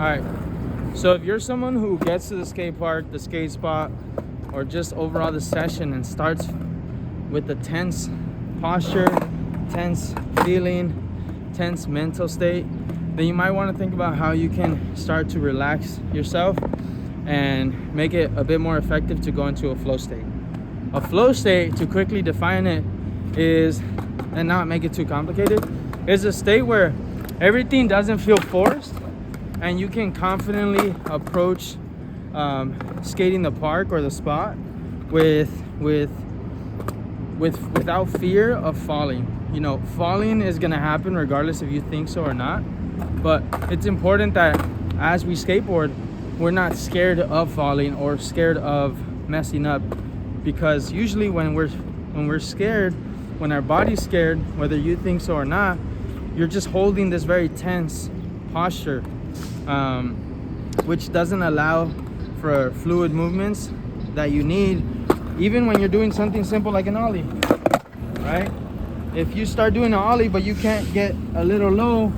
right, so if you're someone who gets to the skate park, the skate spot, or just overall the session and starts with the tense posture, tense feeling, tense mental state, then you might want to think about how you can start to relax yourself and make it a bit more effective to go into a flow state. A flow state, to quickly define it, is, and not make it too complicated, is a state where everything doesn't feel forced and you can confidently approach skating the park or the spot without fear of falling. You know, falling is gonna happen regardless if you think so or not, but it's important that as we skateboard, we're not scared of falling or scared of messing up, because usually when we're scared, when our body's scared, whether you think so or not, you're just holding this very tense posture, which doesn't allow for fluid movements that you need, even when you're doing something simple like an ollie, right? If you start doing an ollie but you can't get a little low,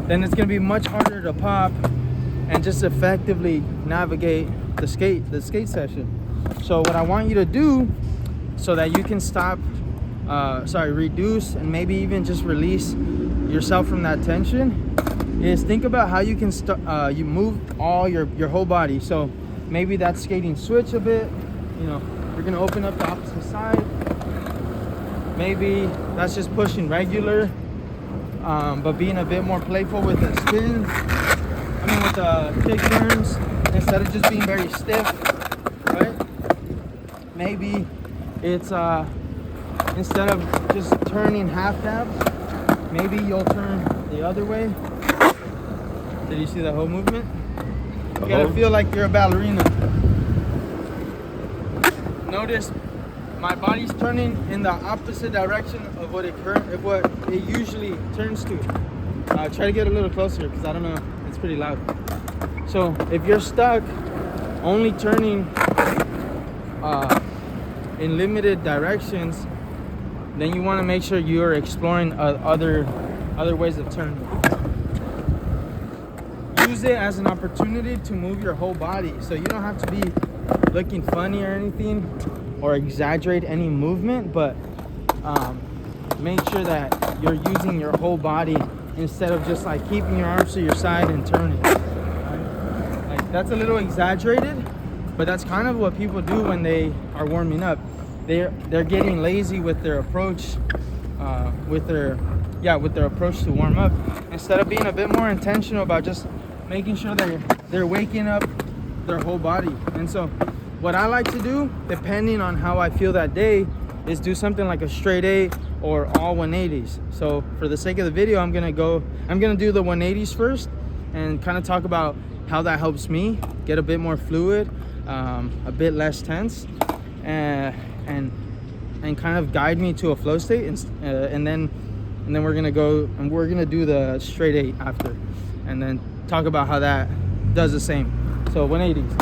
then it's gonna be much harder to pop and just effectively navigate the skate session. So what I want you to do, so that you can reduce and maybe even just release yourself from that tension, is think about how you can you move all your whole body. So maybe that's skating switch a bit, you know, you're gonna open up the opposite side. Maybe that's just pushing regular, but being a bit more playful with the spins, with the kick turns, instead of just being very stiff, right? Maybe it's instead of just turning half dabs, maybe you'll turn the other way. Did you see the whole movement? You gotta feel like you're a ballerina. Notice my body's turning in the opposite direction of what it usually turns to. Try to get a little closer, because I don't know, it's pretty loud. So if you're stuck only turning in limited directions, then you want to make sure you're exploring other ways of turning. Use it as an opportunity to move your whole body, so you don't have to be looking funny or anything or exaggerate any movement, but make sure that you're using your whole body instead of just like keeping your arms to your side and turning. Right? Like, that's a little exaggerated, but that's kind of what people do when they are warming up. They're getting lazy with their approach, with their approach to warm up, instead of being a bit more intentional about just making sure that they're waking up their whole body. And so what I like to do, depending on how I feel that day, is do something like a straight 8 or all 180s. So for the sake of the video, I'm gonna do the 180s first and kind of talk about how that helps me get a bit more fluid, a bit less tense, and kind of guide me to a flow state, and then we're gonna go and we're gonna do the straight 8 after, and then talk about how that does the same. So 180s.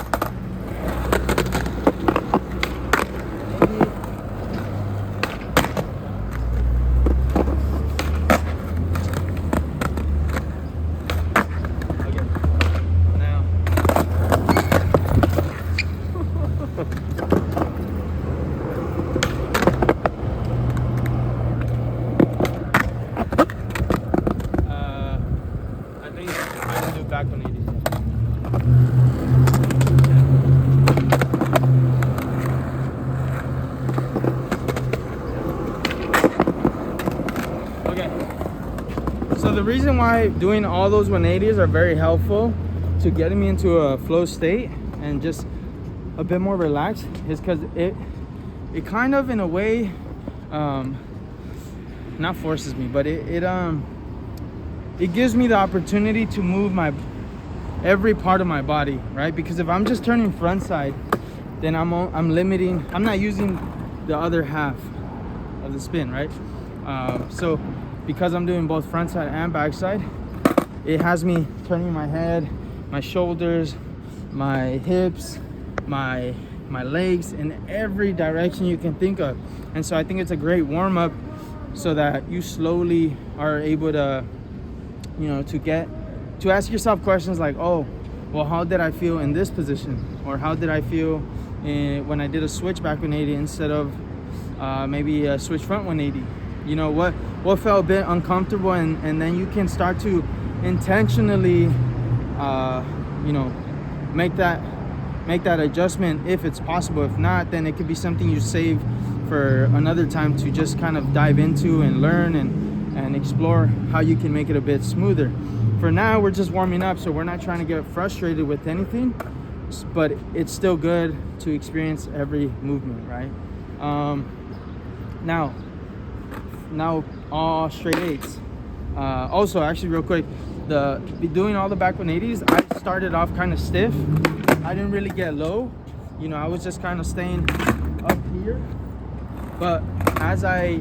Back 180. Okay, so the reason why doing all those 180s are very helpful to getting me into a flow state and just a bit more relaxed is because it kind of, in a way, not forces me, but it gives me the opportunity to move every part of my body, right? Because if I'm just turning front side, then I'm not using the other half of the spin, right? So because I'm doing both front side and back side, it has me turning my head, my shoulders, my hips, my legs in every direction you can think of. And so I think it's a great warm-up so that you slowly are able to, to get to ask yourself questions like, oh, well, how did I feel in this position? Or how did I feel when I did a switch back 180 instead of maybe a switch front 180? You know, what felt a bit uncomfortable, and then you can start to intentionally, you know, make that adjustment if it's possible. If not, then it could be something you save for another time to just kind of dive into and learn and explore how you can make it a bit smoother. For now, we're just warming up, so we're not trying to get frustrated with anything, but it's still good to experience every movement, right? Now all straight eights. Also, actually, real quick, doing all the back 180s, I started off kind of stiff. I didn't really get low, you know, I was just kind of staying up here. But as I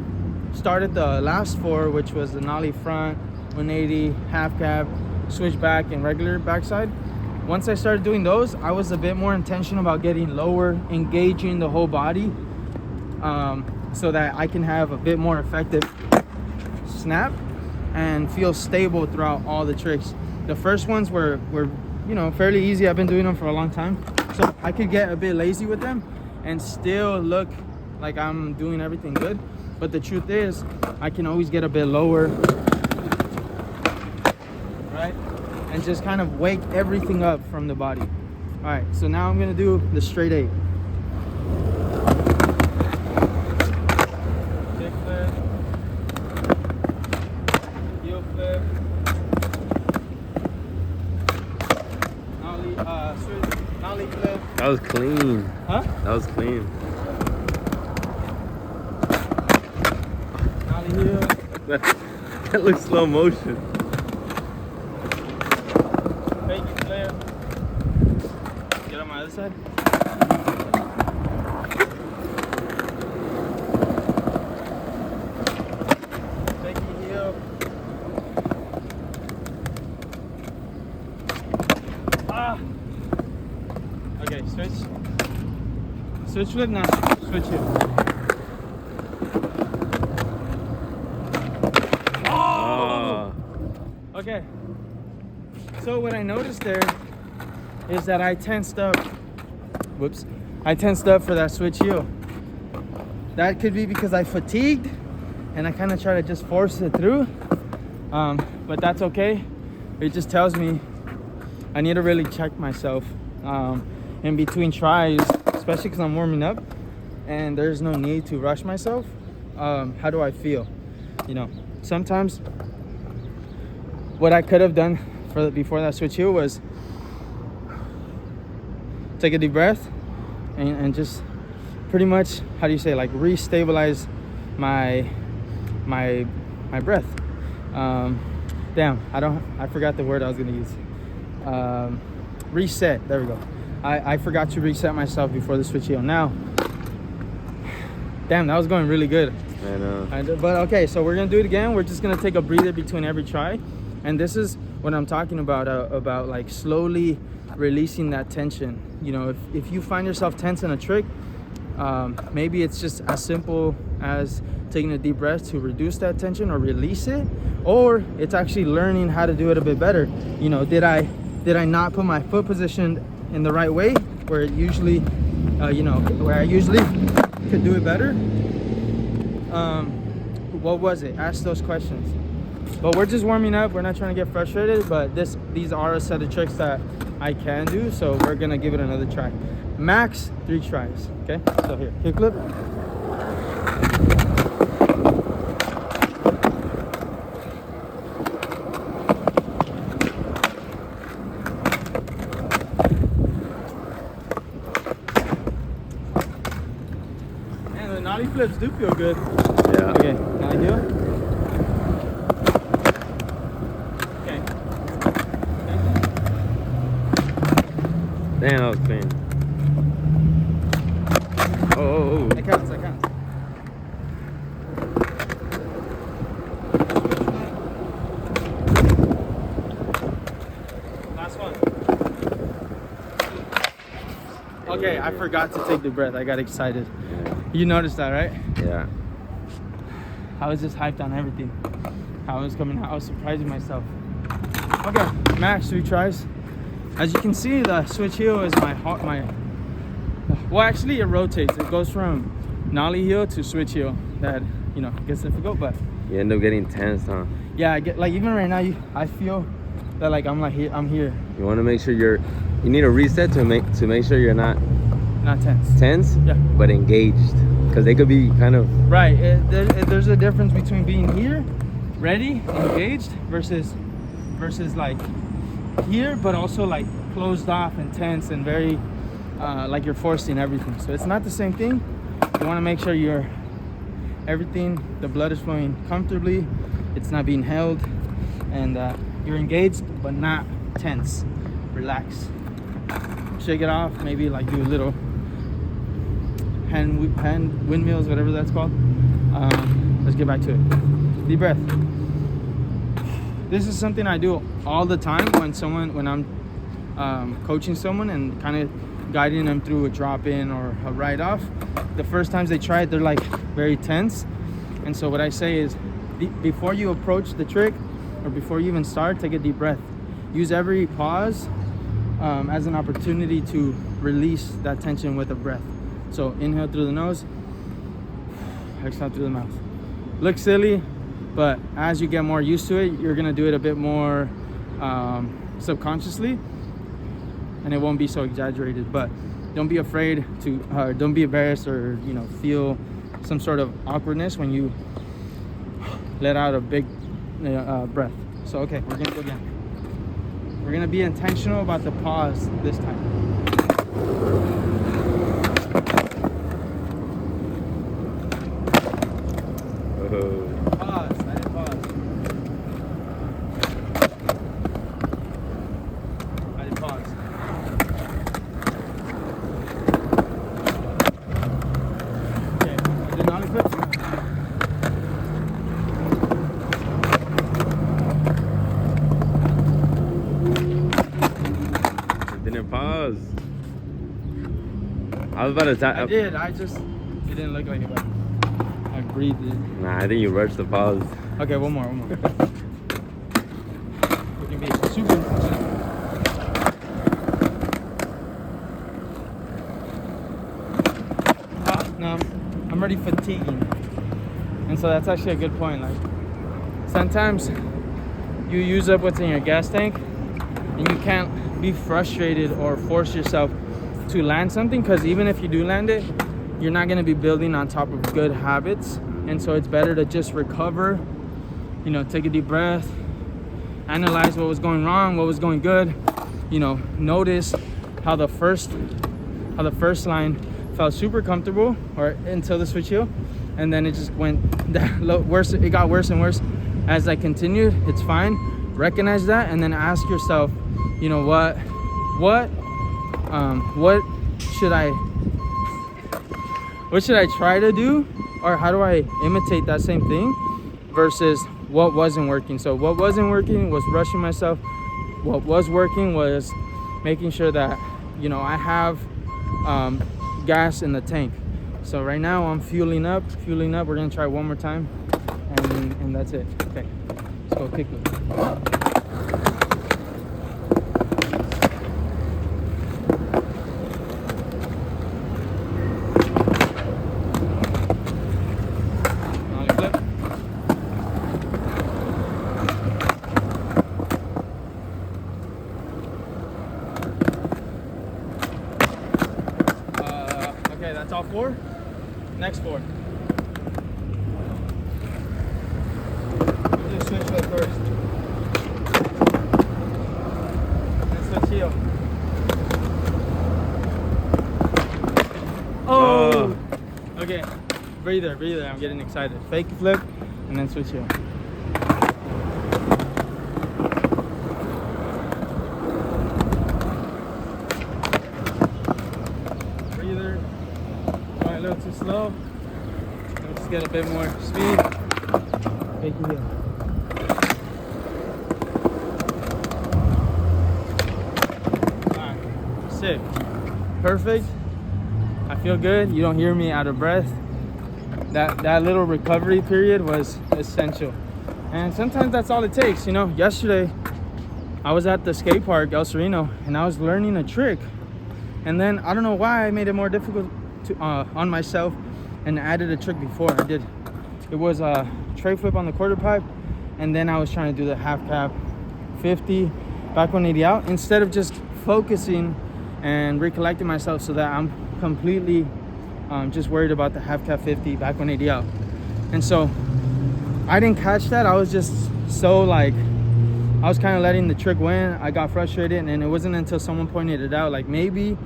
started the last 4, which was the nollie front, 180, half cab, switch back, and regular backside, once I started doing those, I was a bit more intentional about getting lower, engaging the whole body, so that I can have a bit more effective snap and feel stable throughout all the tricks. The first ones were you know, fairly easy. I've been doing them for a long time, so I could get a bit lazy with them and still look like I'm doing everything good. But the truth is, I can always get a bit lower, right? And just kind of wake everything up from the body. All right, so now I'm gonna do the straight 8. Kick flip, heel flip, nollie flip. That was clean. Huh? That was clean. Nollie heel. That looks slow motion. Fakie flip. Get on my other side. Fakie heel. Ah. Okay, switch flip now. Switch heel. Oh. Okay. So what I noticed there is that I tensed up. Whoops. I tensed up for that switch heel. That could be because I fatigued and I kind of try to just force it through. But that's okay. It just tells me I need to really check myself in between tries, especially because I'm warming up and there's no need to rush myself. How do I feel? You know, sometimes what I could have done before that switch heel was take a deep breath and just pretty much, how do you say, like re-stabilize my breath. Damn, I forgot the word I was gonna use. Reset, there we go. I forgot to reset myself before the switch heel. Now, damn, that was going really good. I know. But okay, so we're gonna do it again. We're just gonna take a breather between every try, and this is what I'm talking about like slowly releasing that tension. You know, if you find yourself tense in a trick, maybe it's just as simple as taking a deep breath to reduce that tension or release it, or it's actually learning how to do it a bit better. You know, did I not put my foot positioned in the right way where it usually, you know, where I usually could do it better? What was it? Ask those questions. But we're just warming up. We're not trying to get frustrated, but these are a set of tricks that I can do, so we're gonna give it another try. Max 3 tries. Okay, so here, kickflip. Man, the nollie flips do feel good. Yeah. Okay, nollie heel. Damn, that was clean. Oh. That counts. Last one. Okay, I forgot to take the breath. I got excited. Yeah. You noticed that, right? Yeah. I was just hyped on everything. How it was coming out. I was surprising myself. Okay, max 3 tries. As you can see, the switch heel is well, actually it rotates. It goes from nollie heel to switch heel. That, you know, gets difficult, but You end up getting tense, huh? yeah, I get, like, even right now, I feel that, like, I'm here. You want to make sure you need a reset to make sure you're not tense. tense, Yeah. but engaged, because they could be kind of Right. There's a difference between being here, ready, engaged, versus like here, but also like closed off and tense and very like you're forcing everything. So it's not the same thing. You want to make sure the blood is flowing comfortably, it's not being held, and you're engaged but not tense. Relax, shake it off, maybe like do a little hand windmills, whatever that's called. Let's get back to it. Deep breath. This is something I do all the time when I'm coaching someone and kind of guiding them through a drop-in or a ride-off. The first times they try it, they're like very tense. And so what I say is, before you approach the trick or before you even start, take a deep breath. Use every pause as an opportunity to release that tension with a breath. So inhale through the nose, exhale through the mouth. Looks silly, but as you get more used to it, you're gonna do it a bit more subconsciously, and it won't be so exaggerated. But don't be afraid to, don't be embarrassed or, you know, feel some sort of awkwardness when you let out a big breath. So okay, we're gonna go again. We're gonna be intentional about the pause this time. Pause. I didn't pause. I didn't pause. Okay, I did not equip. didn't pause. I was about to tap. I did. It didn't look like it, but I breathed it. Nah, I think you rushed the pause. Okay, one more. We can be super. No, I'm already fatiguing, and so that's actually a good point. Like, sometimes you use up what's in your gas tank, and you can't be frustrated or force yourself to land something, because even if you do land it, you're not going to be building on top of good habits. And so it's better to just recover, you know, take a deep breath, analyze what was going wrong, what was going good, you know, notice how the first line felt super comfortable, or until the switch heel, and then it just went worse. It got worse and worse as I continued. It's fine. Recognize that, and then ask yourself, you know, what should I try to do, or how do I imitate that same thing, versus what wasn't working. So what wasn't working was rushing myself. What was working was making sure that, you know, I have gas in the tank. So right now I'm fueling up. We're gonna try one more time, and that's it. Okay, let's go kick it. Okay, that's all 4. Next 4. We'll just switch foot first. Then switch heel. Oh! Okay, breather. I'm getting excited. Fake flip, and then switch heel. A little too slow. Let's get a bit more speed. Take it here. Alright, sick. Perfect. I feel good. You don't hear me out of breath. That little recovery period was essential. And sometimes that's all it takes. You know, yesterday I was at the skate park El Sereno and I was learning a trick, and then I don't know why I made it more difficult to on myself and added a trick before I did. It was a tray flip on the quarter pipe, and then I was trying to do the half cap 50 back 180 out, instead of just focusing and recollecting myself so that I'm completely just worried about the half cap 50 back 180 out. And so I didn't catch that. I was just so like, I was kind of letting the trick win. I got frustrated, and it wasn't until someone pointed it out, like, maybe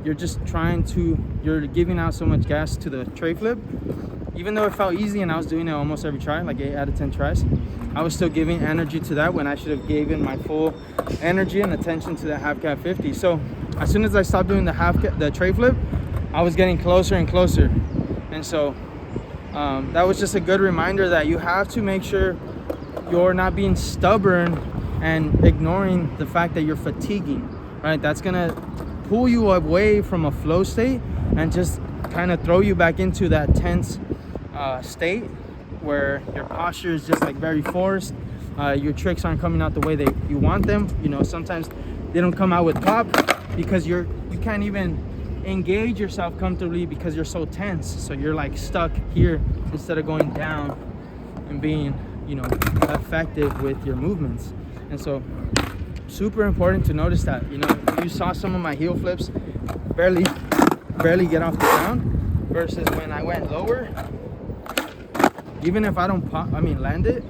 you're just you're giving out so much gas to the tray flip. Even though it felt easy and I was doing it almost every try, like 8 out of 10 tries, I was still giving energy to that when I should have given my full energy and attention to the half cap 50. So as soon as I stopped doing the tray flip, I was getting closer and closer. And so that was just a good reminder that you have to make sure you're not being stubborn and ignoring the fact that you're fatiguing, right? That's gonna pull you away from a flow state and just kind of throw you back into that tense state where your posture is just like very forced. Your tricks aren't coming out the way that you want them. You know, sometimes they don't come out with pop because you can't even engage yourself comfortably because you're so tense. So you're like stuck here instead of going down and being, you know, effective with your movements. And so super important to notice that. You know, you saw some of my heel flips barely get off the ground, versus when I went lower, even if I don't land it,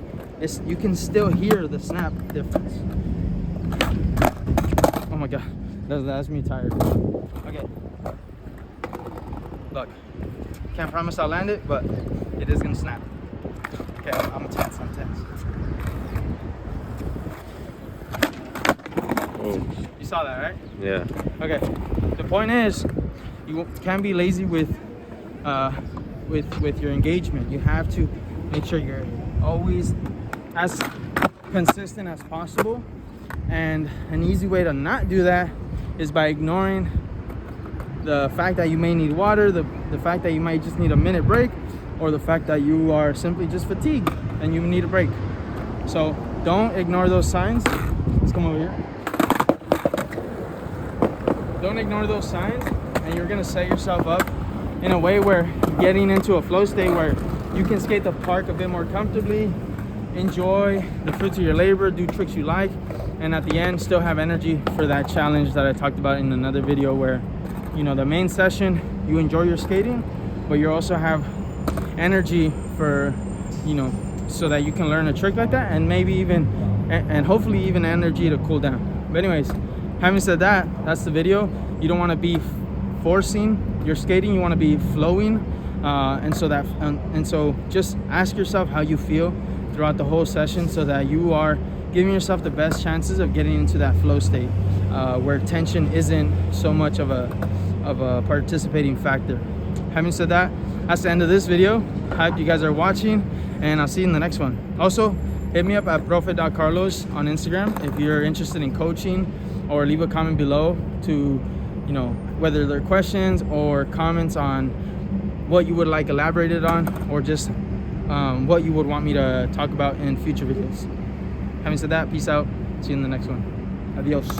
you can still hear the snap difference. Oh my god, that's me tired. Okay, look, can't promise I'll land it, but it is gonna snap. Okay, I'm tense. Oh. You saw that, right? Yeah. Okay, the point is, you can't be lazy with your engagement. You have to make sure you're always as consistent as possible, and an easy way to not do that is by ignoring the fact that you may need water, the fact that you might just need a minute break, or the fact that you are simply just fatigued and you need a break. So don't ignore those signs. Let's come over here. Don't ignore those signs, and you're gonna set yourself up in a way where you're getting into a flow state where you can skate the park a bit more comfortably, enjoy the fruits of your labor, do tricks you like, and at the end still have energy for that challenge that I talked about in another video, where, you know, the main session you enjoy your skating, but you also have energy for, you know, so that you can learn a trick like that, and maybe even and hopefully even energy to cool down. But anyways, having said that, that's the video. You don't want to be forcing your skating, you want to be flowing, and so just ask yourself how you feel throughout the whole session, so that you are giving yourself the best chances of getting into that flow state, where tension isn't so much of a participating factor. Having said that, that's the end of this video. I hope you guys are watching, and I'll see you in the next one. Also, hit me up at profe.carlos on Instagram if you're interested in coaching, or leave a comment below to, you know, whether they're questions or comments on what you would like elaborated on, or just what you would want me to talk about in future videos. Having said that, peace out. See you in the next one. Adios.